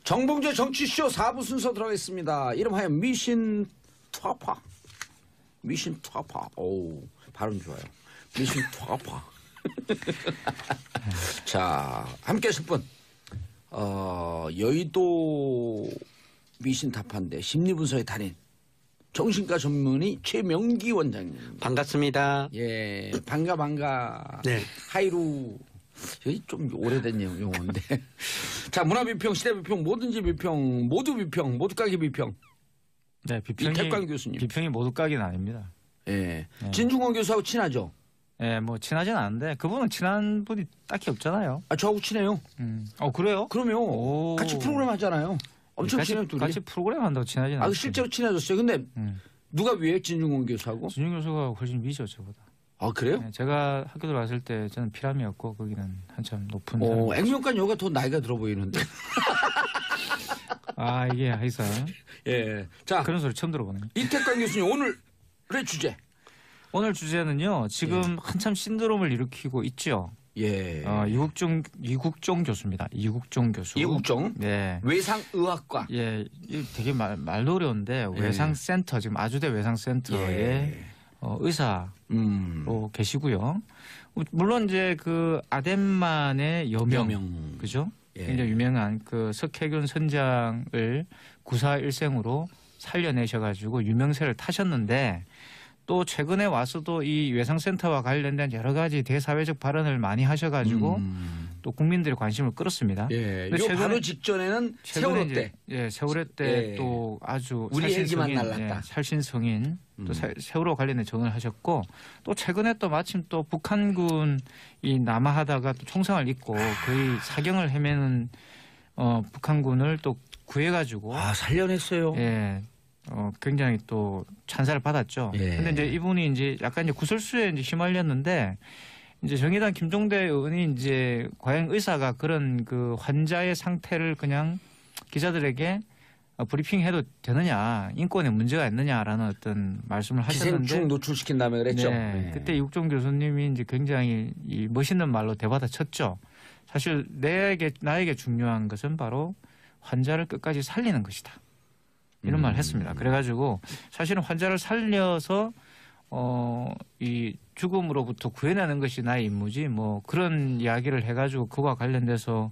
정봉재 정치쇼 4부 순서 들어가겠습니다. 이름하여 미신 투아파. 미신 투아파. 오, 발음 좋아요. 미신 투아파. 자, 함께 하실 분. 여의도 미신 타파인데 심리분석의 달인. 정신과 전문의 최명기 원장님. 반갑습니다. 예, 반가. 네. 하이루. 여기 좀 오래된 용어인데. 자, 문화비평, 시대비평, 뭐든지 비평, 모두 비평, 모두 까기 비평. 네, 이태광 교수님. 비평이 모두 까기는 아닙니다. 예. 네. 진중권 교수하고 친하죠? 예, 뭐 친하진 않은데 그분은 친한 분이 딱히 없잖아요. 아, 저하고 친해요. 그래요? 그럼요. 오. 같이 프로그램 하잖아요. 엄청 친해요, 둘이. 같이 프로그램 한다고 친하진 않아요. 실제로 친해졌어요. 근데 누가 위에 진중권 교수하고? 진중권 교수가 훨씬 위죠, 저보다. 아, 그래요? 네, 제가 학교 들어갔을 때 저는 피라미였고 거기는 한참 높은. 액면간 여가 더 나이가 들어 보이는데. 아, 이게 하여튼. 예. 자, 그런 소리 처음 들어보네요. 이태광 교수님 오늘의 주제. 오늘 주제는요. 지금 한참 신드롬을 일으키고 있죠. 예. 이국종 교수입니다. 이국종 교수. 이국종? 네. 외상의학과. 예. 되게 말도 어려운데 외상센터 지금 아주대 외상센터에 의사로 계시고요. 물론 이제 그 아덴만의 여명. 그죠? 예. 굉장히 유명한 그 석혜균 선장을 구사일생으로 살려내셔가지고 유명세를 타셨는데 또 최근에 와서도 이 외상센터와 관련된 여러 가지 대사회적 발언을 많이 하셔가지고 또 국민들의 관심을 끌었습니다. 예. 바로 직전에는 세월호 때. 예, 세월호 때 또 아주 우리 애기만 날랐다. 살신성인 또 세월호 관련된 전언을 하셨고 또 최근에 또 마침 또 북한군이 남하하다가 또 총상을 입고 거의 사경을 헤매는 북한군을 또 구해가지고 살려냈어요. 예. 굉장히 또 찬사를 받았죠. 예. 근데 이제 이분이 이제 약간 이제 구설수에 이제 휘말렸는데 이제 정의당 김종대 의원이 이제 과연 의사가 그런 그 환자의 상태를 그냥 기자들에게 브리핑해도 되느냐, 인권에 문제가 있느냐라는 어떤 말씀을 하셨는데 기생충 노출시킨 다음에 그랬죠. 네. 그때 이국종 교수님이 이제 굉장히 이 멋있는 말로 대받아쳤죠. 사실 나에게 중요한 것은 바로 환자를 끝까지 살리는 것이다. 이런 말을 했습니다. 그래가지고 사실은 환자를 살려서 이 죽음으로부터 구해내는 것이 나의 임무지 뭐 그런 이야기를 해가지고 그와 관련돼서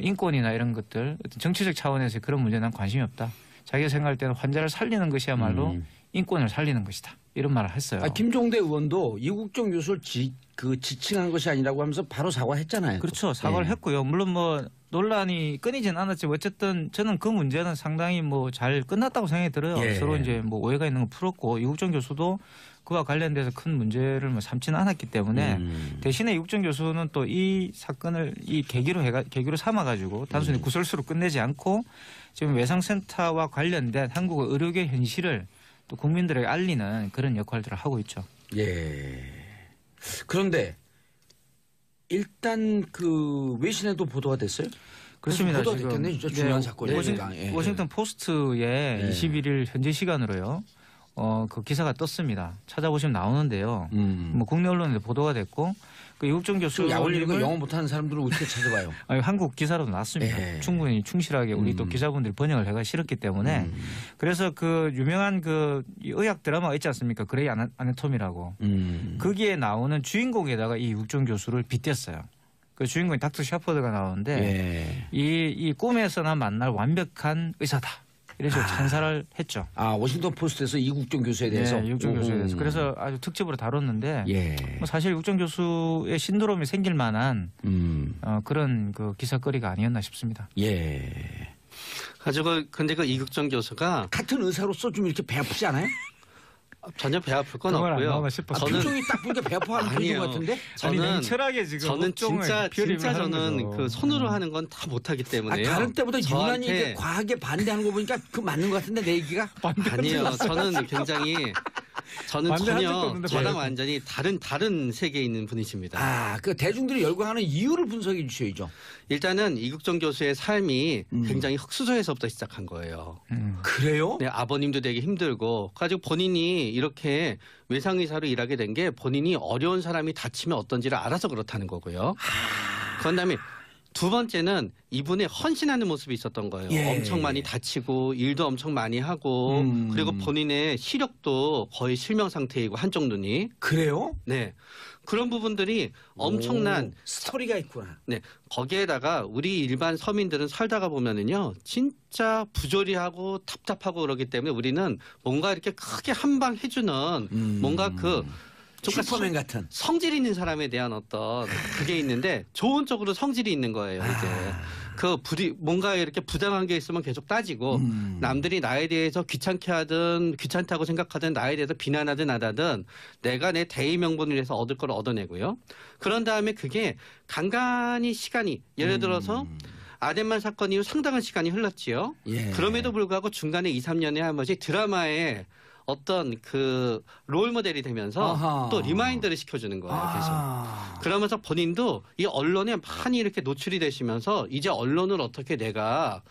인권이나 이런 것들 어떤 정치적 차원에서 그런 문제에 난 관심이 없다. 자기가 생각할 때는 환자를 살리는 것이야말로 인권을 살리는 것이다. 이런 말을 했어요. 김종대 의원도 이국종 교수를 지칭한 것이 아니라고 하면서 바로 사과했잖아요. 그렇죠. 사과를 했고요. 물론 뭐 논란이 끊이진 않았지만 어쨌든 저는 그 문제는 상당히 뭐 잘 끝났다고 생각이 들어요. 예. 서로 이제 뭐 오해가 있는 거 풀었고 이국종 교수도 그와 관련돼서 큰 문제를 뭐 삼지는 않았기 때문에 대신에 이국종 교수는 또 이 사건을 이 계기로 삼아가지고 단순히 구설수로 끝내지 않고 지금 외상센터와 관련된 한국의 의료계 현실을 또 국민들에게 알리는 그런 역할들을 하고 있죠. 예. 그런데 일단 그 외신에도 보도가 됐어요? 그렇습니다. 보도가 됐겠네. 진짜 중요한 사건이니까. 워싱턴 포스트에 21일 현지 시간으로요. 그 기사가 떴습니다. 찾아보시면 나오는데요. 뭐 국내 언론에 보도가 됐고 그 이국종 교수 약 올리는 거 영어 못하는 사람들은 어떻게 찾아봐요? 아니, 한국 기사로도 났습니다. 충분히 충실하게 우리 또 기자분들이 번역을 해가 실었기 때문에 그래서 그 유명한 그 의학 드라마가 있지 않습니까? 그레이 아나토미라고 거기에 나오는 주인공에다가 이 이국종 교수를 빗댔어요. 그 주인공이 닥터 샤퍼드가 나오는데 이 꿈에서나 만날 완벽한 의사다. 이래서 찬사를 했죠. 워싱턴 포스트에서 이국종 교수에 대해서. 네, 이국종 교수에 대해서. 그래서 아주 특집으로 다뤘는데 뭐 사실 이국종 교수의 신드롬이 생길 만한 그런 그 기사거리가 아니었나 싶습니다. 예. 가지고 근데 그 이국종 교수가 같은 의사로서 좀 이렇게 배 아프지 않아요? 전혀 배 아플 건 없고요. 표정이 딱 보니까 배 아파하는 표정 같은데? 냉철하게 지금 저는 진짜 저는 그 손으로 하는 건 다 못하기 때문에요. 다른 때보다 유난히 과하게 반대하는 거 보니까 그 맞는 것 같은데 내 얘기가? 아니에요. 저는 전혀 저랑 완전히 다른 세계에 있는 분이십니다. 그 대중들이 열광하는 이유를 분석해 주셔야죠. 일단은 이국종 교수의 삶이 굉장히 흙수저에서부터 시작한 거예요. 그래요? 네, 아버님도 되게 힘들고 가지고 본인이 이렇게 외상의사로 일하게 된 게 본인이 어려운 사람이 다치면 어떤지를 알아서 그렇다는 거고요. 그런 다음에 두 번째는 이분의 헌신하는 모습이 있었던 거예요. 예. 엄청 많이 다치고 일도 엄청 많이 하고 그리고 본인의 시력도 거의 실명 상태이고 한쪽 눈이. 그래요? 네. 그런 부분들이 엄청난 오, 스토리가 있구나. 네. 거기에다가 우리 일반 서민들은 살다가 보면은요. 진짜 부조리하고 답답하고 그러기 때문에 우리는 뭔가 이렇게 크게 한 방 해주는 뭔가 그 슈퍼맨 같은. 성질 있는 사람에 대한 어떤 그게 있는데 좋은 쪽으로 성질이 있는 거예요. 이제 그 뭔가 이렇게 부당한 게 있으면 계속 따지고 남들이 나에 대해서 귀찮게 하든 귀찮다고 생각하든 나에 대해서 비난하든 하든 내가 내 대의 명분을 위해서 얻을 걸 얻어내고요. 그런 다음에 그게 간간히 시간이 예를 들어서 아덴만 사건 이후 상당한 시간이 흘렀지요. 예. 그럼에도 불구하고 중간에 2, 3년에 한 번씩 드라마에 어떤 그 롤 모델이 되면서 아하. 또 리마인드를 시켜주는 거예요. 계속. 아. 그러면서 본인도 이 언론에 많이 이렇게 노출이 되시면서 이제 언론을 어떻게 내가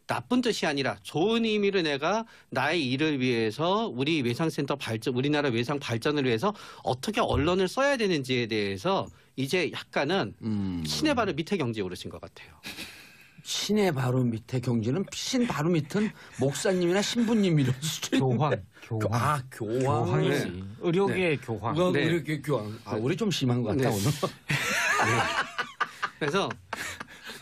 나쁜 뜻이 아니라 좋은 의미로 내가 나의 일을 위해서 우리 외상센터 발전, 우리나라 외상 발전을 위해서 어떻게 언론을 써야 되는지에 대해서 이제 약간은 신의 바로 밑에 경지에 오르신 것 같아요. 신의 바로 밑에 경지는 신 바로 밑은 목사님이나 신부님 이런 수준. 교황. 아, 교황. 교황이지. 의료계의 교황. 네. 네. 이렇게 교황. 아, 우리 좀 심한 것 같다 네. 오늘. 그래서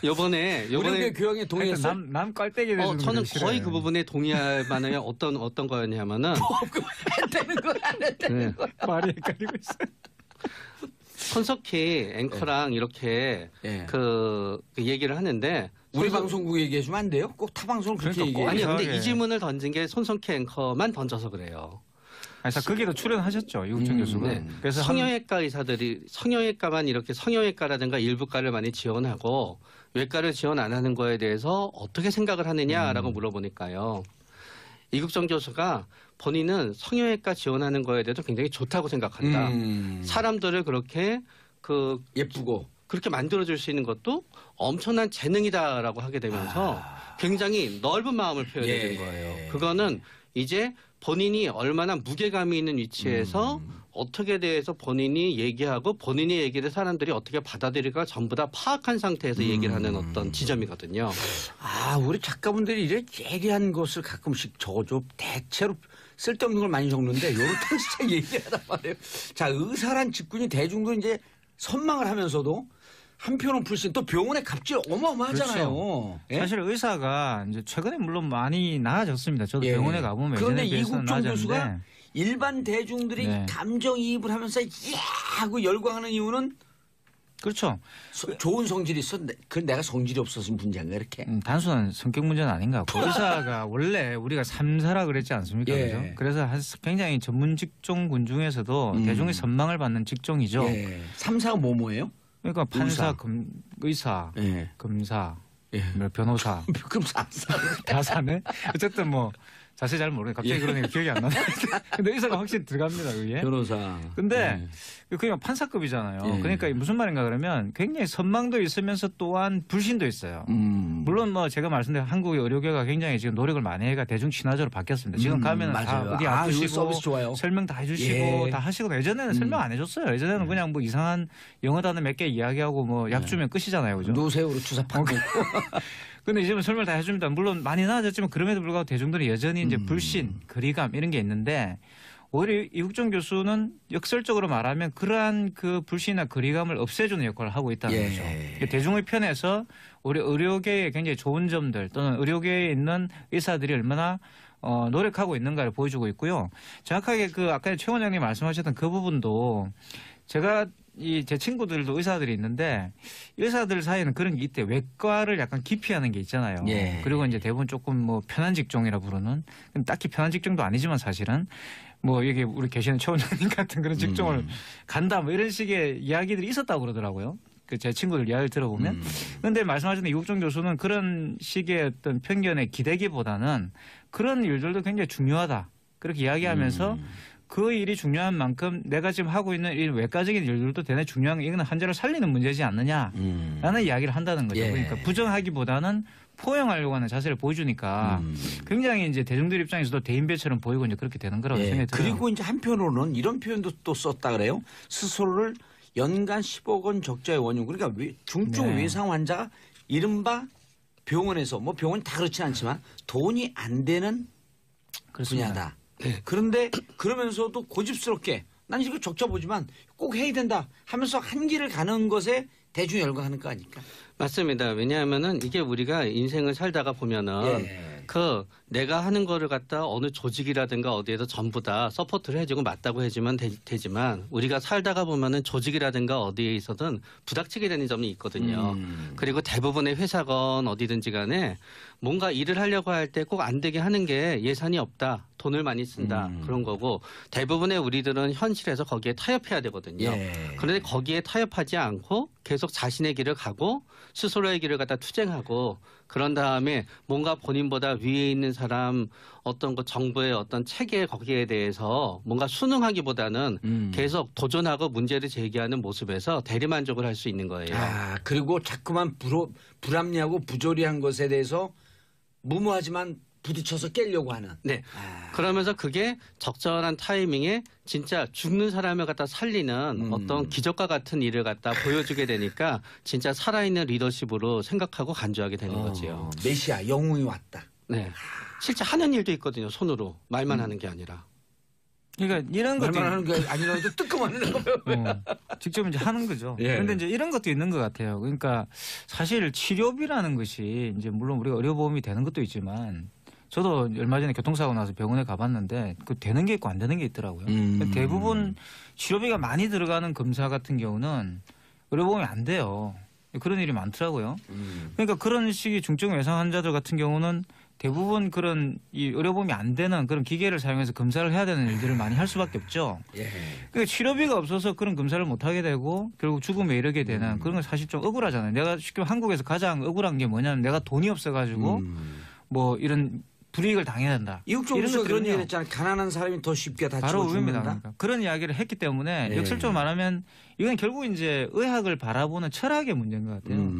요번에 의료계 교황에 동의했어. 남 깔때기 되는 저는 거의 그 부분에 동의할 만한 어떤 거였냐면은 안 되는 거야, 안 되는 거야. 말이 헷갈리고 있어. 손석희 앵커랑 이렇게 예. 그 얘기를 하는데 우리 방송국 얘기해주면 안 돼요? 꼭 타 방송을 그렇게 그러니까 얘기해. 아니요, 근데 이상하게. 이 질문을 던진 게 손석희 앵커만 던져서 그래요. 그래서 거기도 출연하셨죠 이국정 교수가. 네. 그래서 성형외과 의사들이 성형외과만 이렇게 성형외과라든가 일부과를 많이 지원하고 외과를 지원 안 하는 거에 대해서 어떻게 생각을 하느냐라고 물어보니까요. 이국정 교수가 본인은 성형외과 지원하는 거에 대해서 굉장히 좋다고 생각한다. 사람들을 그렇게 예쁘고. 그렇게 만들어줄 수 있는 것도 엄청난 재능이다라고 하게 되면서 굉장히 넓은 마음을 표현해 준 예. 거예요. 그거는 이제 본인이 얼마나 무게감이 있는 위치에서 어떻게 대해서 본인이 얘기하고 본인의 얘기를 사람들이 어떻게 받아들일까 전부 다 파악한 상태에서 얘기를 하는 어떤 지점이거든요. 아, 우리 작가분들이 이래 예리한 것을 가끔씩 적어줘. 대체로 쓸데없는 걸 많이 적는데 요럴 땐 진짜 예리하단 말이에요. 자, 의사란 직군이 대중도 이제 선망을 하면서도 한편은 불신 또 병원의 갑질 어마어마하잖아요. 예? 사실 의사가 이제 최근에 물론 많이 나아졌습니다. 저도 예. 병원에 가보면 그런데 예전에 비해서는 이국정 교수가 나아졌는데 일반 대중들이 네. 감정이입을 하면서 이야 하고 열광하는 이유는 그렇죠. 좋은 성질이 있어. 그 내가 성질이 없어서 문제인가 이렇게. 단순한 성격 문제는 아닌 것 같고 의사가 원래 우리가 삼사라 그랬지 않습니까? 예. 그죠? 그래서 굉장히 전문 직종군 중에서도 대중의 선망을 받는 직종이죠. 예. 3사가 뭐예요? 그러니까 판사, 의사. 의사, 예. 검사, 예. 뭐 변호사 그럼 4사. 다 사네. 어쨌든 뭐 자세히 잘 모르겠네. 갑자기 그러니까 기억이 안 나네. 근데 의사가 확실히 들어갑니다, 그게. 변호사. 근데 그냥 판사급이잖아요. 예. 그러니까 무슨 말인가 그러면 굉장히 선망도 있으면서 또한 불신도 있어요. 물론 뭐 제가 말씀드린 한국의 의료계가 굉장히 지금 노력을 많이 해가 대중 친화적으로 바뀌었습니다. 지금 가면은 다 맞아요. 어디 아, 아프시고 여기 서비스 좋아요. 설명 다 해주시고 예. 다 하시고 예전에는 설명 안 해줬어요. 예전에는 그냥 뭐 이상한 영어 단어 몇 개 이야기하고 뭐 약 주면 끝이잖아요, 그죠? 노세우로 주사 받고. 근데 이제는 설명을 다 해줍니다. 물론 많이 나아졌지만 그럼에도 불구하고 대중들이 여전히 이제 불신, 거리감 이런 게 있는데 오히려 이국정 교수는 역설적으로 말하면 그러한 그 불신이나 거리감을 없애주는 역할을 하고 있다는 예. 거죠. 대중의 편에서 우리 의료계에 굉장히 좋은 점들 또는 의료계에 있는 의사들이 얼마나 노력하고 있는가를 보여주고 있고요. 정확하게 그 아까 최 원장님 말씀하셨던 그 부분도 제가 제 친구들도 의사들이 있는데 의사들 사이에는 그런 게 있대요. 외과를 약간 기피하는 게 있잖아요. 예. 그리고 이제 대부분 조금 뭐 편한 직종이라 부르는 딱히 편한 직종도 아니지만 사실은 뭐 여기 우리 계시는 최 원장님 같은 그런 직종을 간다 뭐 이런 식의 이야기들이 있었다고 그러더라고요. 그 제 친구들 이야기를 들어보면. 그런데 말씀하신 이국정 교수는 그런 식의 어떤 편견에 기대기보다는 그런 일들도 굉장히 중요하다. 그렇게 이야기하면서 그 일이 중요한 만큼 내가 지금 하고 있는 이 외과적인 일들도 대단히 중요한 게 이거는 환자를 살리는 문제지 않느냐라는 이야기를 한다는 거죠. 예. 그러니까 부정하기보다는 포용하려고 하는 자세를 보여주니까 굉장히 이제 대중들 입장에서도 대인배처럼 보이고 이제 그렇게 되는 거라고 예. 생각이 들어요. 그리고 이제 한편으로는 이런 표현도 또 썼다 그래요. 스스로를 연간 10억 원 적자의 원흉. 그러니까 중증 네. 외상 환자가 이른바 병원에서 뭐 병원이 다 그렇진 않지만 돈이 안 되는 그렇습니다. 분야다. 그런데 그러면서도 고집스럽게 난 이거 적자 보지만 꼭 해야 된다 하면서 한 길을 가는 것에 대중 열광하는 거 아닐까? 맞습니다. 왜냐하면은 이게 우리가 인생을 살다가 보면은 예. 그 내가 하는 거를 갖다 어느 조직이라든가 어디에서 전부 다 서포트를 해주고 맞다고 해주면 되지만 우리가 살다가 보면은 조직이라든가 어디에 있어든 부닥치게 되는 점이 있거든요. 그리고 대부분의 회사건 어디든지 간에 뭔가 일을 하려고 할 때 꼭 안 되게 하는 게 예산이 없다. 돈을 많이 쓴다. 그런 거고 대부분의 우리들은 현실에서 거기에 타협해야 되거든요. 예. 그런데 거기에 타협하지 않고 계속 자신의 길을 가고 스스로의 길을 갖다 투쟁하고 그런 다음에 뭔가 본인보다 위에 있는 사람 어떤 그 정부의 어떤 체계 거기에 대해서 뭔가 순응하기보다는 계속 도전하고 문제를 제기하는 모습에서 대리만족을 할 수 있는 거예요. 아, 그리고 자꾸만 불합리하고 부조리한 것에 대해서 무모하지만 부딪혀서 깨려고 하는. 네. 그러면서 그게 적절한 타이밍에 진짜 죽는 사람을 갖다 살리는 어떤 기적과 같은 일을 갖다 보여주게 되니까 진짜 살아있는 리더십으로 생각하고 간주하게 되는 거지요. 메시아 영웅이 왔다. 네. 실제 하는 일도 있거든요. 손으로 말만 하는 게 아니라. 그러니까 이런 것도 말만 하는 게 아니라도 뜨끔하는 거예요. 직접 이제 하는 거죠. 예. 그런데 이제 이런 것도 있는 것 같아요. 그러니까 사실 치료비라는 것이 이제 물론 우리가 의료보험이 되는 것도 있지만 저도 얼마 전에 교통사고 나서 병원에 가봤는데 그 되는 게 있고 안 되는 게 있더라고요. 대부분 치료비가 많이 들어가는 검사 같은 경우는 의료보험이 안 돼요. 그런 일이 많더라고요. 그러니까 그런 식의 중증 외상 환자들 같은 경우는 대부분 그런 이 의료보험이 안 되는 그런 기계를 사용해서 검사를 해야 되는 일들을 많이 할 수밖에 없죠. 예. 그러니까 치료비가 없어서 그런 검사를 못 하게 되고 결국 죽음에 이르게 되는 그런 건 사실 좀 억울하잖아요. 내가 쉽게 한국에서 가장 억울한 게 뭐냐면 내가 돈이 없어가지고 뭐 이런 불이익을 당해야 된다. 이국종 이런 교수가 그런 것들은요. 얘기 했잖아요. 가난한 사람이 더 쉽게 다치고 바로 의미입니다. 죽는다. 그러니까. 그런 이야기를 했기 때문에 예. 역설적으로 말하면 이건 결국 이제 의학을 바라보는 철학의 문제인 것 같아요.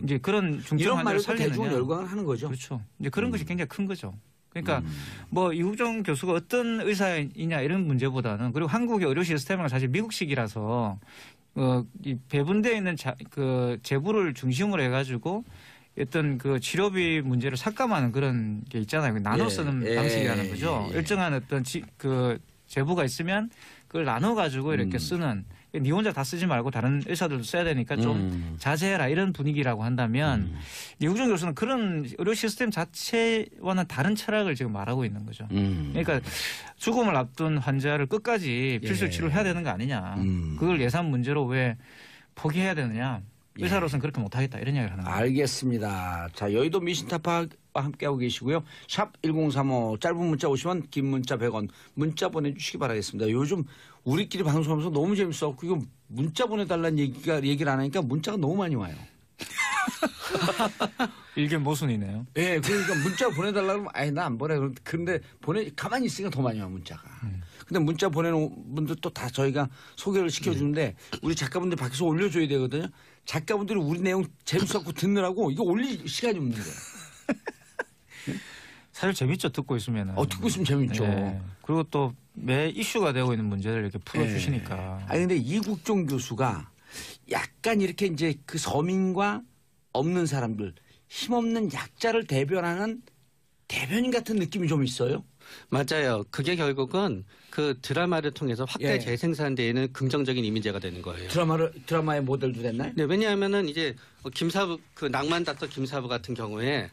이제 그런 중증 이런 환자를 말로 살리느냐. 대중을 열광을 하는 거죠. 그렇죠. 이제 그런 것이 굉장히 큰 거죠. 그러니까 뭐 이국종 교수가 어떤 의사이냐 이런 문제보다는 그리고 한국의 의료 시스템은 사실 미국식이라서 이 배분되어 있는 그 재부를 중심으로 해가지고 어떤 그 치료비 문제를 삭감하는 그런 게 있잖아요. 나눠 쓰는 방식이라는 거죠. 일정한 어떤 그 재부가 있으면 그걸 나눠 가지고 이렇게 쓰는. 니 혼자 다 쓰지 말고 다른 의사들도 써야 되니까 좀 자제해라 이런 분위기라고 한다면 이국종 교수는 그런 의료 시스템 자체와는 다른 철학을 지금 말하고 있는 거죠. 그러니까 죽음을 앞둔 환자를 끝까지 필수 치료를 해야 되는 거 아니냐. 그걸 예산 문제로 왜 포기해야 되느냐. 의사로서는 그렇게 못하겠다 이런 이야기를 하는 거예요. 알겠습니다. 자, 여의도 미신타파와 함께하고 계시고요. 샵 1035 짧은 문자 50원 긴 문자 100원 문자 보내주시기 바라겠습니다. 요즘 우리끼리 방송하면서 너무 재밌어갖고 이거 문자 보내달라는 얘기를 안 하니까 문자가 너무 많이 와요. 일견 모순이네요. 예, 그러니까 문자 보내달라고 하면 나 안 보내. 근데 가만히 있으니까 더 많이 와 문자가. 근데 문자 보내는 분들 또 다 저희가 소개를 시켜주는데 우리 작가분들 밖에서 올려줘야 되거든요. 작가분들이 우리 내용 재밌었고 듣느라고 이거 올릴 시간이 없는 거예요. 사실 재밌죠 듣고 있으면. 듣고 있으면 재밌죠. 네. 그리고 또 매 이슈가 되고 있는 문제를 이렇게 풀어주시니까. 아니 근데 이국종 교수가 약간 이렇게 이제 그 서민과 없는 사람들 힘없는 약자를 대변하는 대변인 같은 느낌이 좀 있어요. 맞아요. 그게 결국은 그 드라마를 통해서 확대 예. 재생산되는 긍정적인 이미지가 되는 거예요. 드라마의 모델도 됐나요? 네, 왜냐하면은 이제 김사부 그 낭만 닥터 김사부 같은 경우에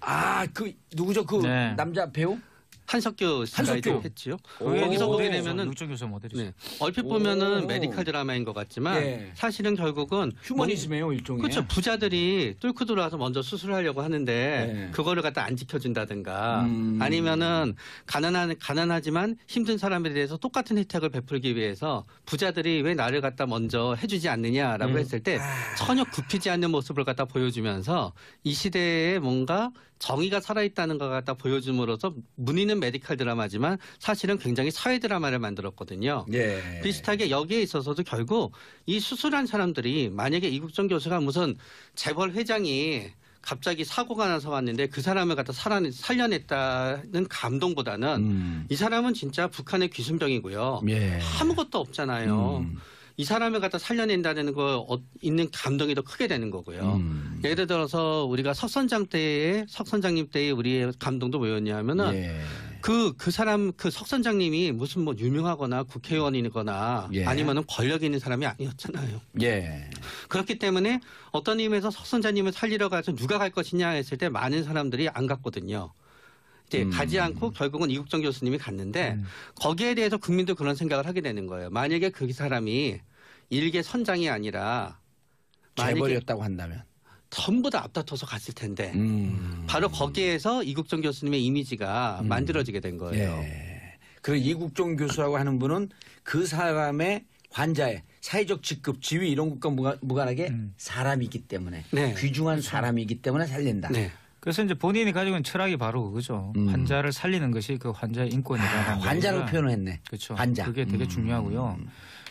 그 누구죠? 그 네. 남자 배우? 한석규 씨가 한석규. 했지요. 오. 여기서 보게 되면은 이국종 교수 모델이죠. 네, 얼핏 보면은 메디컬 드라마인 것 같지만 예. 사실은 결국은 휴머니즘이에요 일종의. 그렇죠. 부자들이 뚫고 들어와서 먼저 수술하려고 하는데 네. 그거를 갖다 안 지켜준다든가 아니면은 가난하지만 힘든 사람에 대해서 똑같은 혜택을 베풀기 위해서 부자들이 왜 나를 갖다 먼저 해주지 않느냐라고 했을 때 전혀 굽히지 않는 모습을 갖다 보여주면서 이 시대에 뭔가 정의가 살아있다는 것 갖다 보여줌으로써 문의는 메디컬 드라마지만 사실은 굉장히 사회 드라마를 만들었거든요. 예. 비슷하게 여기에 있어서도 결국 이 수술한 사람들이 만약에 이국종 교수가 무슨 재벌 회장이 갑자기 사고가 나서 왔는데 그 사람을 갖다 살려냈다는 감동보다는 이 사람은 진짜 북한의 귀순병이고요. 예. 아무것도 없잖아요. 이 사람을 갖다 살려낸다는 거 있는 감동이 더 크게 되는 거고요. 예를 들어서 우리가 석 선장님 때의 우리의 감동도 뭐였냐면은 예. 그 사람 석 선장님이 무슨 뭐 유명하거나 국회의원이거나 예. 아니면은 권력 있는 사람이 아니었잖아요. 예. 그렇기 때문에 어떤 의미에서 석 선장님을 살리러 가서 누가 갈 것이냐 했을 때 많은 사람들이 안 갔거든요. 이제 가지 않고 결국은 이국정 교수님이 갔는데 거기에 대해서 국민도 그런 생각을 하게 되는 거예요. 만약에 그 사람이 일개 선장이 아니라 만약에 재벌이었다고 한다면 전부 다 앞다퉈서 갔을 텐데 바로 거기에서 이국정 교수님의 이미지가 만들어지게 된 거예요. 예. 그리고 이국종 교수라고 하는 분은 그 사람의 환자의 사회적 직급, 지위 이런 것과 무관하게 사람이기 때문에 네. 귀중한 사람이기 때문에 살린다. 네. 그래서 이제 본인이 가지고 있는 철학이 바로 그거죠. 환자를 살리는 것이 그 환자의 인권이라는 환자로 얘기가- 표현을 했네. 그렇죠. 환자. 그게 되게 중요하고요.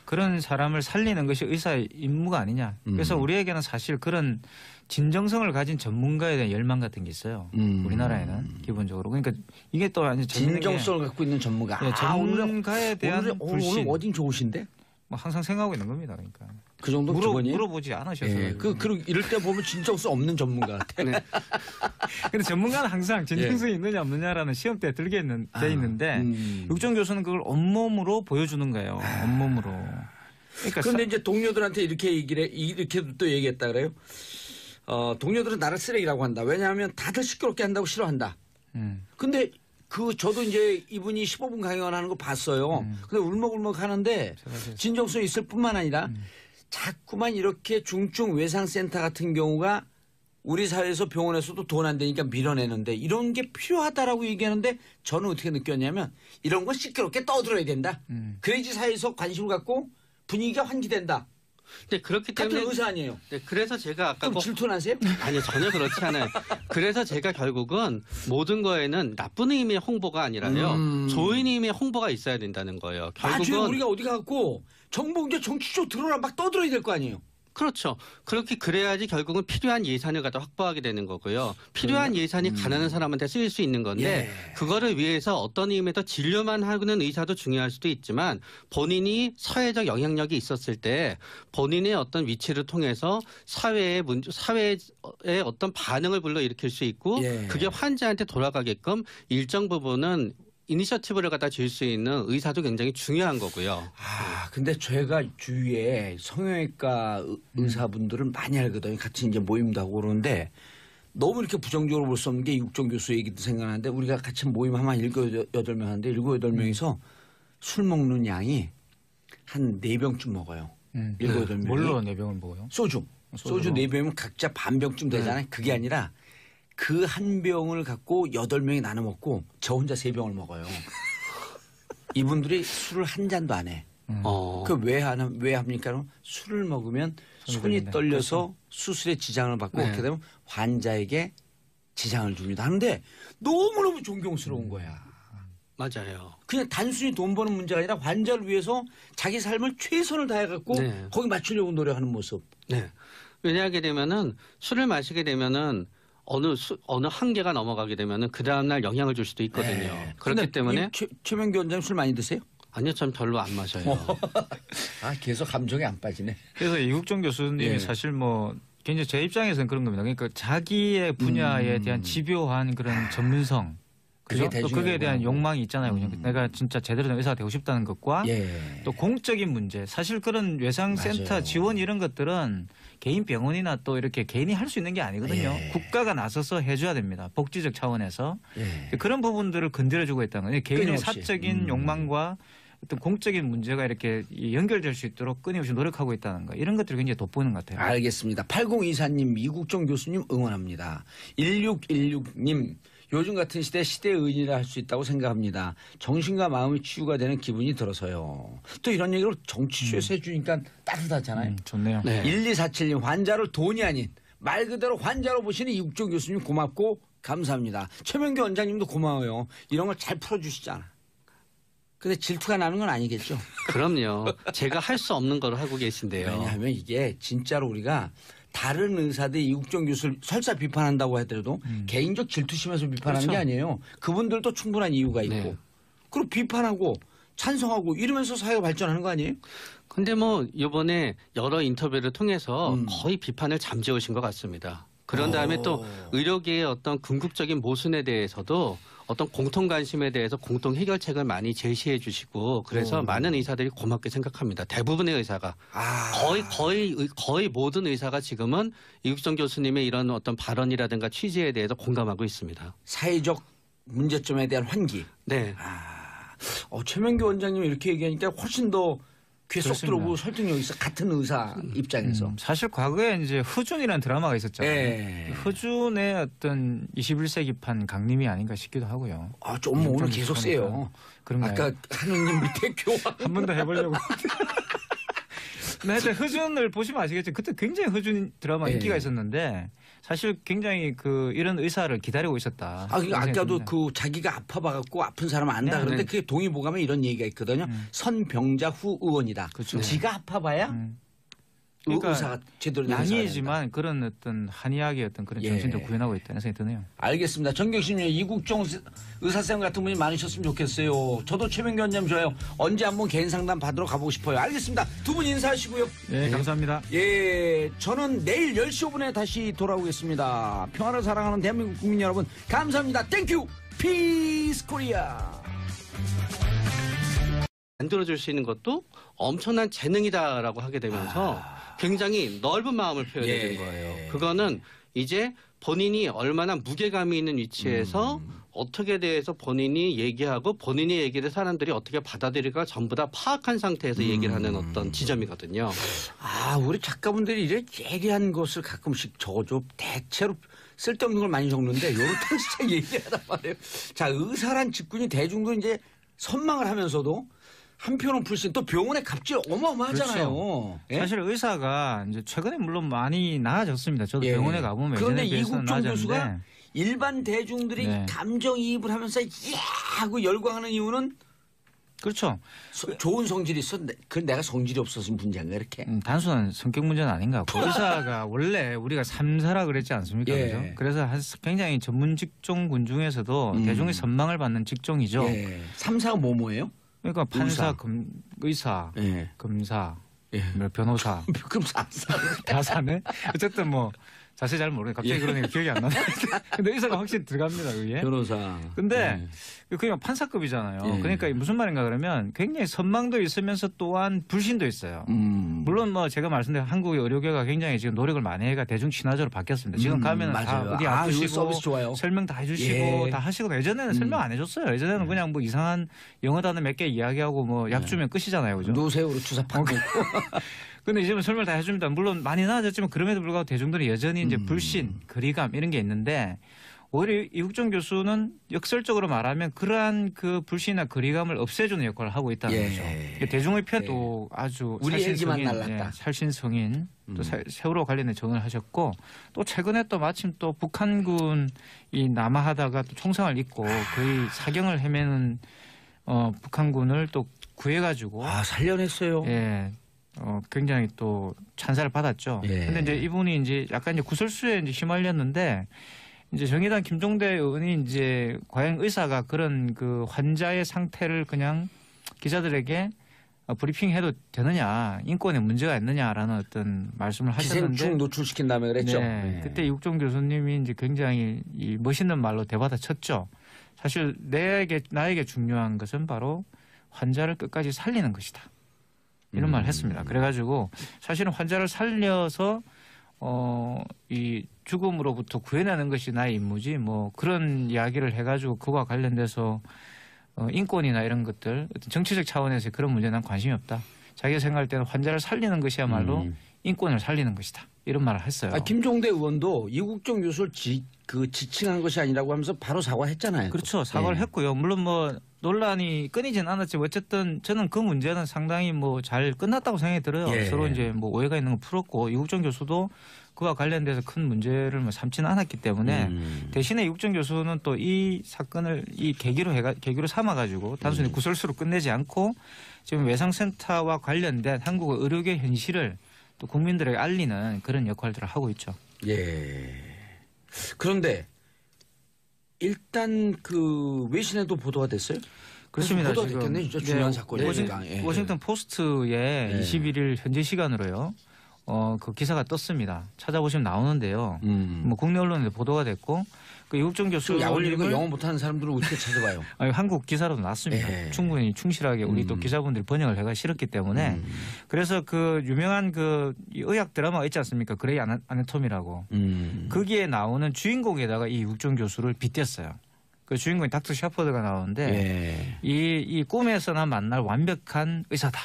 그런 사람을 살리는 것이 의사의 임무가 아니냐. 그래서 우리에게는 사실 그런 진정성을 가진 전문가에 대한 열망 같은 게 있어요. 우리나라에는 기본적으로. 그러니까 이게 또 아주 재밌는 게 진정성을 갖고 있는 전문가. 예, 전문가에 대한 오늘 불신. 어딘 좋으신데? 뭐 항상 생각하고 있는 겁니다. 그러니까 그 정도 기본이에요? 물어보지 않으셔서. 예. 그리고 이럴 때 보면 진정성 없는 전문가 같아. 네. 근데 전문가는 항상 진정성이 있느냐 없느냐라는 시험대에 돼 있는데 육정 교수는 그걸 온몸으로 보여주는 거예요. 온몸으로. 그러니까 그런데 이제 동료들한테 이렇게 또 얘기했다 그래요. 동료들은 나를 쓰레기라고 한다. 왜냐하면 다들 시끄럽게 한다고 싫어한다. 근데 저도 이제 이분이 15분 강연을 하는 거 봤어요. 근데 울먹울먹 하는데 진정성이 있을 뿐만 아니라 자꾸만 이렇게 중증 외상센터 같은 경우가 우리 사회에서 병원에서도 돈 안 되니까 밀어내는데 이런 게 필요하다라고 얘기하는데 저는 어떻게 느꼈냐면 이런 거 시끄럽게 떠들어야 된다. 그래야지 사회에서 관심을 갖고 분위기가 환기된다. 네, 그렇기 때문에 같은 의사 아니에요. 네, 그래서 제가 아까 좀 질투나세요? 아니요, 전혀 그렇지 않아요. 그래서 제가 결국은 모든 거에는 나쁜 의미의 홍보가 아니라요. 좋은 의미의 홍보가 있어야 된다는 거예요. 나중에 결국은 우리가 어디 가고 정보 이제 정치 쪽 들어라 막 떠들어야 될 거 아니에요. 그렇죠. 그래야지 결국은 필요한 예산을 갖다 확보하게 되는 거고요. 필요한 예산이 가난한 사람한테 쓰일 수 있는 건데 그거를 위해서 어떤 의미에서 진료만 하는 의사도 중요할 수도 있지만 본인이 사회적 영향력이 있었을 때 본인의 어떤 위치를 통해서 사회의 어떤 반응을 불러일으킬 수 있고 그게 환자한테 돌아가게끔 일정 부분은 이니셔티브를 갖다 줄 수 있는 의사도 굉장히 중요한 거고요. 근데 제가 주위에 성형외과 의사분들을 많이 알거든요. 같이 이제 모임도 하고 그러는데 너무 이렇게 부정적으로 볼 수 없는 게 이국정 교수 얘기도 생각나는데 우리가 같이 모임 하면 7-8명 하는데 7-8명이서 술 먹는 양이 한 4병쯤 먹어요. 7-8명이. 뭘로 4병을 먹어요? 소주 4병이면 각자 반 병쯤 되잖아요. 그게 아니라 그 한 병을 갖고 8명이 나눠 먹고 저 혼자 3병을 먹어요. 이분들이 술을 한 잔도 안 해. 그 왜 합니까? 술을 먹으면 손이 떨려서 수술에 지장을 받고 그렇게 되면 환자에게 지장을 줍니다. 하는데 너무너무 존경스러운 거야. 맞아요. 그냥 단순히 돈 버는 문제가 아니라 환자를 위해서 자기 삶을 최선을 다해갖고 거기 맞추려고 노력하는 모습. 네. 왜냐하게 되면은 술을 마시게 되면은 어느 한계가 넘어가게 되면은 그 다음날 영향을 줄 수도 있거든요. 그렇기 때문에 최명규 원장님 술 많이 드세요? 아니요, 전 별로 안 마셔요. 계속 감정이 안 빠지네. 그래서 이국정 교수님이 사실 뭐 굉장히 제 입장에서는 그런 겁니다. 그러니까 자기의 분야에 대한 집요한 그런 전문성, 그죠? 또 그에 대한 욕망이 있잖아요. 그냥 내가 진짜 제대로 된 의사가 되고 싶다는 것과 또 공적인 문제. 사실 그런 외상센터 지원 이런 것들은 개인 병원이나 또 이렇게 개인이 할 수 있는 게 아니거든요. 국가가 나서서 해줘야 됩니다. 복지적 차원에서. 그런 부분들을 건드려주고 있다는 거예요. 개인의 끊임없이. 사적인 욕망과 어떤 공적인 문제가 이렇게 연결될 수 있도록 끊임없이 노력하고 있다는 거. 이런 것들이 굉장히 돋보이는 것 같아요. 알겠습니다. 8024님 이국정 교수님 응원합니다. 1616님 요즘 같은 시대의 의인이라 할 수 있다고 생각합니다. 정신과 마음이 치유가 되는 기분이 들어서요. 또 이런 얘기를 정치쇼에서 해주니까 따뜻하잖아요. 좋네요. 네. 1247님 환자를 돈이 아닌 말 그대로 환자로 보시는 이국정 교수님 고맙고 감사합니다. 최명규 원장님도 고마워요. 이런 걸 잘 풀어주시잖아. 근데 질투가 나는 건 아니겠죠? 그럼요. 제가 할 수 없는 걸 하고 계신데요. 왜냐하면 이게 진짜로 우리가 다른 의사들 이국정 교수를 설사 비판한다고 하더라도 개인적 질투심에서 비판하는 게 아니에요. 그분들도 충분한 이유가 있고. 그리고 비판하고 찬성하고 이러면서 사회가 발전하는 거 아니에요? 근데 뭐 이번에 여러 인터뷰를 통해서 거의 비판을 잠재우신 것 같습니다. 그런 다음에 또 의료계의 어떤 궁극적인 모순에 대해서도 어떤 공통 관심에 대해서 공통 해결책을 많이 제시해 주시고 그래서 많은 의사들이 고맙게 생각합니다. 대부분의 의사가 거의 모든 의사가 지금은 이국정 교수님의 이런 어떤 발언이라든가 취지에 대해서 공감하고 있습니다. 사회적 문제점에 대한 환기. 네. 최명규 원장님이 이렇게 얘기하니까 훨씬 더 귀에 쏙 그렇습니다. 들어오고 설득력이 있어. 같은 의사 입장에서. 사실 과거에 이제 허준이라는 드라마가 있었잖아요. 예. 허준의 어떤 21세기판 강림이 아닌가 싶기도 하고요. 좀 오늘 계속 세요. 그런가요? 아까 한우님 밑에 교환. 한 번 더 해보려고. 근데 하여튼 허준을 보시면 아시겠죠. 그때 굉장히 허준 드라마 예. 인기가 있었는데 사실 굉장히 이런 의사를 기다리고 있었다. 아까도 자기가 아파봐갖고 아픈 사람 안다. 네, 그런데 네. 그게 동의보감에 이런 얘기가 있거든요. 선병자 후 의원이다. 그렇죠. 지가 아파봐야 그러니까 의사가 제대로 된 의사가 된다. 양이지만 그런 어떤 한의학의 어떤 그런 정신도 예. 구현하고 있다는 생각이 드네요. 알겠습니다. 정경심님 이국종 의사쌤 같은 분이 많으셨으면 좋겠어요. 저도 최명규 원장님 좋아요. 언제 한번 개인 상담 받으러 가보고 싶어요. 알겠습니다. 두 분 인사하시고요. 네, 감사합니다. 예, 저는 내일 10시 5분에 다시 돌아오겠습니다. 평화를 사랑하는 대한민국 국민 여러분 감사합니다. 땡큐 피스 코리아. 만들어줄 수 있는 것도 엄청난 재능이다라고 하게 되면서 굉장히 넓은 마음을 표현해 준 거예요. 그거는 이제 본인이 얼마나 무게감이 있는 위치에서 어떻게 대해서 본인이 얘기하고 본인의 얘기를 사람들이 어떻게 받아들일까 전부 다 파악한 상태에서 얘기를 하는 어떤 지점이거든요. 우리 작가분들이 이래 예리한 것을 가끔씩 적어줘. 대체로 쓸데없는 걸 많이 적는데 요렇게 진짜 예리하단 말이에요. 자, 의사란 직군이 대중도 이제 선망을 하면서도 한편은 불신 또 병원의 값이 어마어마하잖아요. 그렇죠. 예? 사실 의사가 이제 최근에 물론 많이 나아졌습니다. 저도 예. 병원에 가보면 그런데 예전에 비해서는 이국종 교수가 나아졌는데 일반 대중들이 네. 감정이입을 하면서 하고 열광하는 이유는 그렇죠. 좋은 성질이 있어. 그건 내가 성질이 없어서 문제인가 이렇게. 단순한 성격 문제는 아닌 것 같고 의사가 원래 우리가 삼사라 그랬지 않습니까? 예. 그죠? 그래서 굉장히 전문 직종군 중에서도 대중의 선망을 받는 직종이죠. 예. 3사가 뭐예요? 그러니까 판사, 의사. 의사, 예. 검사, 예. 변호사 그럼 4사. 다 사네. 어쨌든 뭐 자세히 잘 모르네. 갑자기 그러니까 기억이 안 나네. 근데 의사가 확실히 들어갑니다. 그게. 변호사. 근데 그냥 판사급이잖아요. 예. 그러니까 무슨 말인가 그러면 굉장히 선망도 있으면서 또한 불신도 있어요. 물론 뭐 제가 말씀드린 한국의 의료계가 굉장히 지금 노력을 많이 해가 대중 친화적으로 바뀌었습니다. 지금 가면은 다 맞아요. 어디 이거 아프시고 서비스 좋아요. 설명 다 해주시고 예. 다 하시고 예전에는 설명 안 해줬어요. 예전에는 그냥 뭐 이상한 영어 단어 몇 개 이야기하고 뭐 약 주면 끝이잖아요, 그죠? 노세우로 주사 받고. 근데 이제는 설명 다 해줍니다. 물론 많이 나아졌지만 그럼에도 불구하고 대중들이 여전히 이제 불신, 거리감 이런 게 있는데 오히려 이국정 교수는 역설적으로 말하면 그러한 그 불신이나 거리감을 없애주는 역할을 하고 있다는 예. 거죠. 그러니까 대중의편도 아주 우리 얘기만 날랐다. 살신성인 또 세월호 관련된 전언을 하셨고 또 최근에 또 마침 또 북한군이 남하하다가 또 총상을 입고 거의 사경을 헤매는 북한군을 또 구해가지고 살려냈어요. 예. 굉장히 또 찬사를 받았죠. 예. 근데 이제 이분이 이제 약간 이제 구설수에 이제 휘말렸는데 이제 정의당 김종대 의원이 이제 과연 의사가 그런 그 환자의 상태를 그냥 기자들에게 브리핑해도 되느냐, 인권에 문제가 있느냐라는 어떤 말씀을 하셨는데 기생충 노출시킨 다음에 그랬죠. 네, 그때 이국종 교수님이 이제 굉장히 이 멋있는 말로 대받아쳤죠. 사실 나에게 중요한 것은 바로 환자를 끝까지 살리는 것이다. 이런 말을 했습니다. 그래가지고 사실은 환자를 살려서 이 죽음으로부터 구해내는 것이 나의 임무지 뭐 그런 이야기를 해가지고 그와 관련돼서 인권이나 이런 것들 어떤 정치적 차원에서 그런 문제에 난 관심이 없다. 자기가 생각할 때는 환자를 살리는 것이야말로 인권을 살리는 것이다. 이런 말을 했어요. 김종대 의원도 이국정 교수를 지칭한 것이 아니라고 하면서 바로 사과했잖아요. 그렇죠. 사과를 했고요. 물론 뭐 논란이 끊이진 않았지만 어쨌든 저는 그 문제는 상당히 뭐 잘 끝났다고 생각이 들어요. 예. 서로 이제 뭐 오해가 있는 거 풀었고 이국정 교수도 그와 관련돼서 큰 문제를 뭐 삼지는 않았기 때문에 대신에 이국정 교수는 또 이 사건을 이 계기로 삼아가지고 단순히 구설수로 끝내지 않고 지금 외상센터와 관련된 한국의 의료계 현실을 또 국민들에게 알리는 그런 역할들을 하고 있죠. 예. 그런데 일단 그 외신에도 보도가 됐어요? 그렇습니다. 보도가 지금 됐겠네. 진짜 중요한 사건이니까. 예. 워싱턴 포스트에 21일 현지 시간으로요. 그 기사가 떴습니다. 찾아보시면 나오는데요. 뭐 국내 언론에 보도가 됐고 그 이국정 교수 약 올리는 거 영어 못하는 사람들은 어떻게 찾아봐요? 아니, 한국 기사로도 났습니다. 예. 충분히 충실하게 우리 또 기자분들이 번역을 해가 실었기 때문에 그래서 그 유명한 그 의학 드라마 있지 않습니까? 그레이 아나토미라고 거기에 나오는 주인공에다가 이 이국정 교수를 빗댔어요. 그 주인공이 닥터 샤퍼드가 나오는데 예. 이 꿈에서나 만날 완벽한 의사다.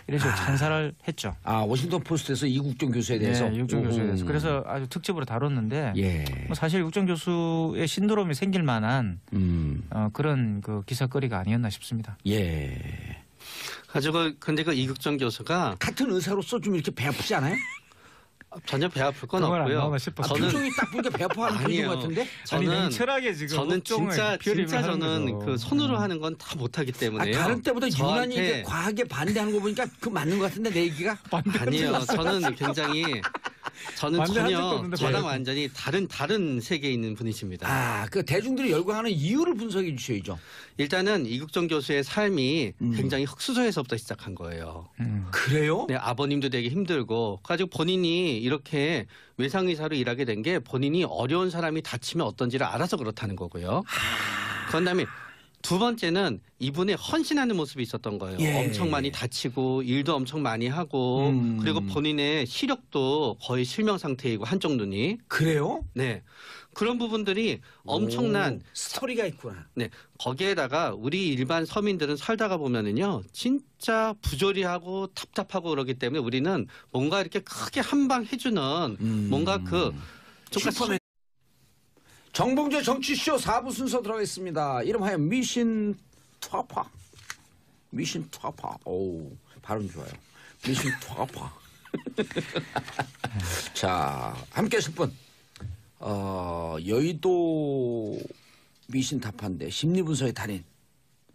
이래서 찬사를 했죠. 워싱턴 포스트에서 이국정 교수에 대해서. 네, 이국정 교수에 대해서. 그래서 아주 특집으로 다뤘는데 예. 뭐 사실 이국정 교수의 신드롬이 생길 만한 그런 그 기사거리가 아니었나 싶습니다. 예. 가지고 근데 그 이국정 교수가 같은 의사로서 좀 이렇게 배 아프지 않아요? 전혀 배 아플 건 그건 안 없고요. 나오나 싶어서. 표정이 딱 보니까 배 아파하는 표정 아니에요. 같은데? 아니 저는 냉철하게 지금 저는 걱정을 진짜 피어리를 하는 저는 거죠. 그 손으로 하는 건 다 못하기 때문에요. 다른 때보다 유난히 저한테- 이렇게 과하게 반대하는 거 보니까 그 맞는 것 같은데 내 얘기가? 아니에요. 저는 굉장히 저는 반대한 적도 전혀 없는데 저랑 왜? 완전히 다른 세계에 있는 분이십니다. 그 대중들이 열광하는 이유를 분석해 주셔야죠. 일단은 이국정 교수의 삶이 굉장히 흙수저에서부터 시작한 거예요. 그래요? 네, 아버님도 되게 힘들고 가지고 본인이 이렇게 외상의사로 일하게 된 게 본인이 어려운 사람이 다치면 어떤지를 알아서 그렇다는 거고요. 그런 다음에 두 번째는 이분의 헌신하는 모습이 있었던 거예요. 예. 엄청 많이 다치고 일도 엄청 많이 하고 그리고 본인의 시력도 거의 실명 상태이고 한쪽 눈이. 그래요? 네. 그런 부분들이 엄청난 오, 스토리가 있구나. 네. 거기에다가 우리 일반 서민들은 살다가 보면은요. 진짜 부조리하고 답답하고 그러기 때문에 우리는 뭔가 이렇게 크게 한 방 해주는 뭔가 그 슈퍼맨. 정봉재 정치쇼 4부 순서 들어가겠습니다. 이름하여 미신 투아파. 미신 투아파. 오, 발음 좋아요. 미신 투아파. 자, 함께 하실 분. 여의도 미신 타파인데 심리분석의 달인.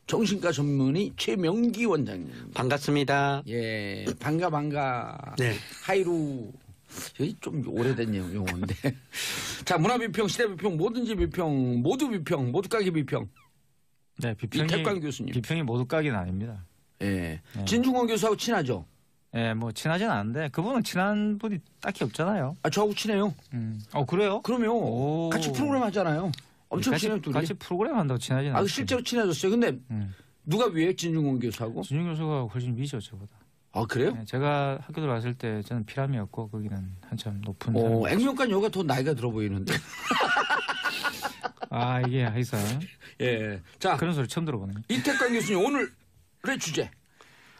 정신과 전문의 최명기 원장님. 반갑습니다. 예, 반가. 네. 하이루. 여기 좀 오래된 용어인데. 자, 문화비평, 시대비평, 뭐든지 비평, 모두 비평, 모두 까기 비평. 네, 이태광 교수님. 비평이 모두 까기는 아닙니다. 예. 진중권 교수하고 친하죠? 예, 뭐 친하진 않은데 그분은 친한 분이 딱히 없잖아요. 저하고 친해요. 그래요? 그러면 오. 같이 프로그램 하잖아요. 엄청 같이, 친해요, 둘이. 같이 프로그램 한다고 친하진 않아요. 실제로 친해졌어요. 근데 누가 위에 진중권 교수하고? 진중 교수가 훨씬 위죠, 저보다. 그래요? 네, 제가 학교 들어갔을 때 저는 피람이었고 거기는 한참 높은. 액면간 여가 더 나이가 들어 보이는데. 이게 하여튼 예. 자, 그런 소리 처음 들어보네요. 이태광 교수님 오늘의 주제.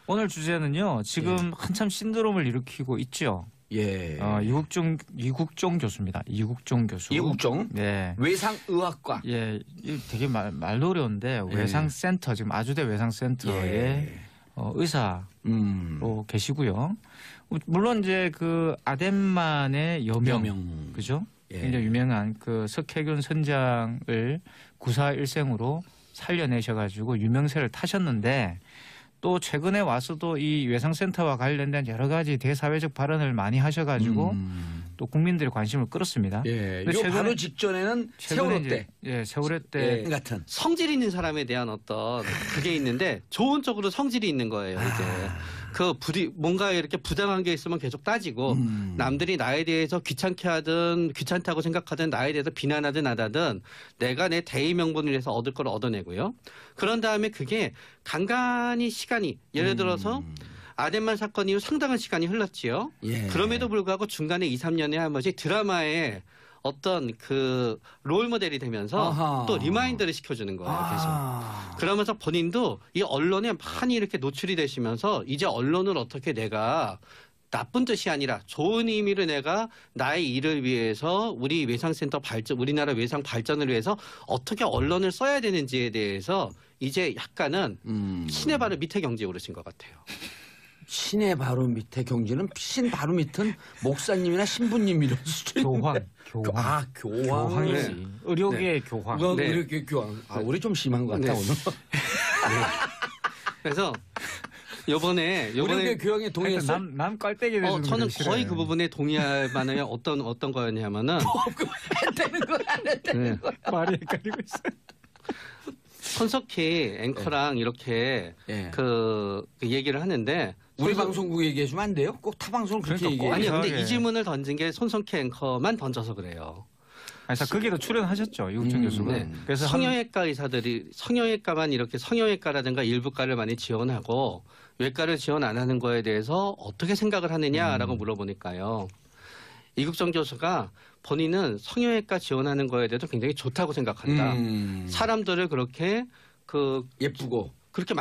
오늘 주제는요. 지금 한참 신드롬을 일으키고 있죠. 예. 이국종 교수입니다. 이국종 교수. 이국종. 네. 외상의학과. 예, 되게 말도 어려운데 외상센터 지금 아주대 외상센터에 의사로 계시고요. 물론 이제 그 아덴만의 여명. 그죠? 예. 굉장히 유명한 그 석혜균 선장을 구사일생으로 살려내셔가지고 유명세를 타셨는데 또 최근에 와서도 이 외상센터와 관련된 여러 가지 대사회적 발언을 많이 하셔가지고 또 국민들의 관심을 끌었습니다. 예. 근데 요 바로 직전에는 세월호 때. 세월호 때 같은. 성질 있는 사람에 대한 어떤 그게 있는데 좋은 쪽으로 성질이 있는 거예요. 이제 그 뭔가 이렇게 부당한 게 있으면 계속 따지고 남들이 나에 대해서 귀찮게 하든 귀찮다고 생각하든 나에 대해서 비난하든 하든 내가 내 대의 명분을 위해서 얻을 걸 얻어내고요. 그런 다음에 그게 간간히 시간이 예를 들어서 아덴만 사건 이후 상당한 시간이 흘렀지요. 예. 그럼에도 불구하고 중간에 2, 3년에 한 번씩 드라마에 어떤 그 롤 모델이 되면서 아하. 또 리마인드를 시켜주는 거예요. 계속. 그러면서 본인도 이 언론에 많이 이렇게 노출이 되시면서 이제 언론을 어떻게 내가 나쁜 뜻이 아니라 좋은 의미로 내가 나의 일을 위해서 우리 외상센터 발전, 우리나라 외상 발전을 위해서 어떻게 언론을 써야 되는지에 대해서 이제 약간은 신의 바로 밑에 경지에 오르신 것 같아요. 신의 바로 밑에 경지는 신 바로 밑은 목사님이나 신부님 이런 수준. 교황. 교황이지. 네. 의료계 교황. 네. 이렇게 교황. 우리 좀 심한 것 같다 네. 오늘. 그래서 요번에 의료계 교황에 동의했어. 남 깔때기 되는 저는 거의 그 부분에 동의할 만한 어떤 거였냐면은 되는 거야, 안 되는 거야. 말이 헷갈리고 있어요. 손석희 앵커랑 이렇게 예. 그 얘기를 하는데 우리 방송국 얘기해주면 안 돼요? 꼭 타 방송 그렇게 그러니까 꼭 얘기해요. 아니요. 근데 이상하게. 이 질문을 던진 게 손석희 앵커만 던져서 그래요. 그래서 거기도 출연하셨죠 이국준 교수가. 네. 그래서 성형외과 의사들이 성형외과만 이렇게 성형외과라든가 일부과를 많이 지원하고 외과를 지원 안 하는 거에 대해서 어떻게 생각을 하느냐라고 물어보니까요. 이국정 교수가 본인은 성형외과 지원하는 거에 대해서 굉장히 좋다고 생각한다. 사람들을 그렇게 예쁘고. 그렇게